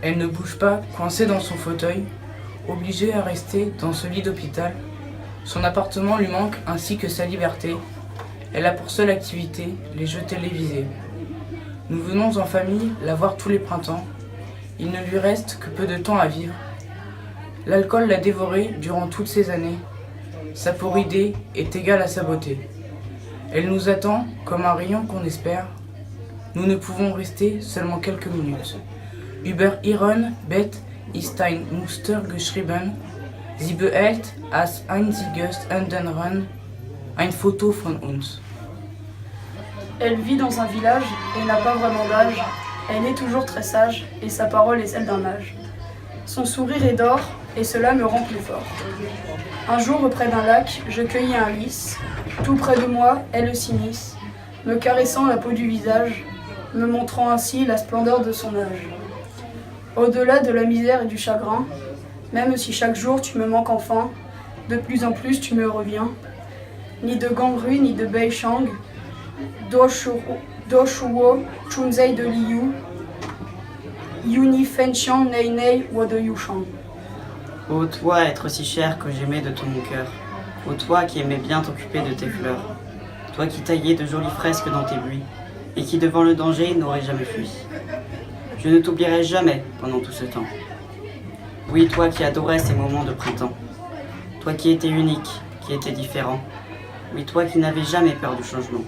Elle ne bouge pas, coincée dans son fauteuil, obligée à rester dans ce lit d'hôpital. Son appartement lui manque ainsi que sa liberté. Elle a pour seule activité les jeux télévisés. Nous venons en famille la voir tous les printemps. Il ne lui reste que peu de temps à vivre. L'alcool l'a dévorée durant toutes ces années. Sa porridée est égale à sa beauté. Elle nous attend comme un rayon qu'on espère. Nous ne pouvons rester seulement quelques minutes. Über ihren Bett ist ein Muster geschrieben. Sie behält als einziges Änderung ein Foto von uns. Elle vit dans un village et n'a pas vraiment d'âge. Elle est toujours très sage et sa parole est celle d'un mage. Son sourire est d'or et cela me rend plus fort. Un jour, auprès d'un lac, je cueillis un lys. Tout près de moi, elle s'immisce, me caressant la peau du visage, me montrant ainsi la splendeur de son âge. Au-delà de la misère et du chagrin, même si chaque jour tu me manques enfin, de plus en plus tu me reviens. Ni de Gangru, ni de Beishang, Doshuo, Chunzei de Liu, Yuni Fenxiang, Nei Nei, Wa de Yushang. Ô toi, être si cher que j'aimais de tout mon cœur. Ô toi qui aimais bien t'occuper de tes fleurs. Toi qui taillais de jolies fresques dans tes buis, et qui devant le danger n'aurais jamais fui. Je ne t'oublierai jamais pendant tout ce temps. Oui, toi qui adorais ces moments de printemps. Toi qui étais unique, qui étais différent. Oui, toi qui n'avais jamais peur du changement.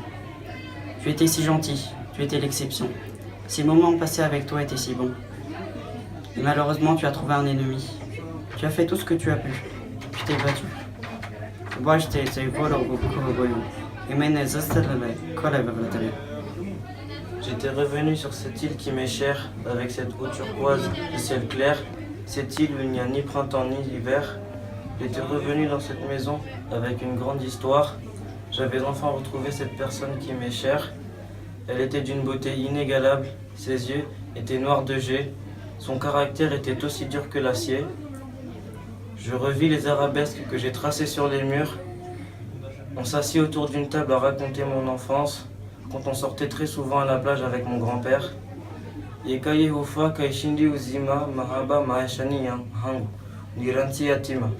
Tu étais si gentil, tu étais l'exception. Ces moments passés avec toi étaient si bons. Et malheureusement, tu as trouvé un ennemi. Tu as fait tout ce que tu as pu. Tu t'es battu. J'étais revenu sur cette île qui m'est chère, avec cette eau turquoise et ciel clair, cette île où il n'y a ni printemps ni hiver. J'étais revenu dans cette maison avec une grande histoire. J'avais enfin retrouvé cette personne qui m'est chère. Elle était d'une beauté inégalable, ses yeux étaient noirs de jais, son caractère était aussi dur que l'acier. Je revis les arabesques que j'ai tracées sur les murs. On s'assit autour d'une table à raconter mon enfance, quand on sortait très souvent à la plage avec mon grand-père. Yekaye Hofa Kaishindi Uzima Mahaba Maheshani Yang Hangu Niranti Yatima.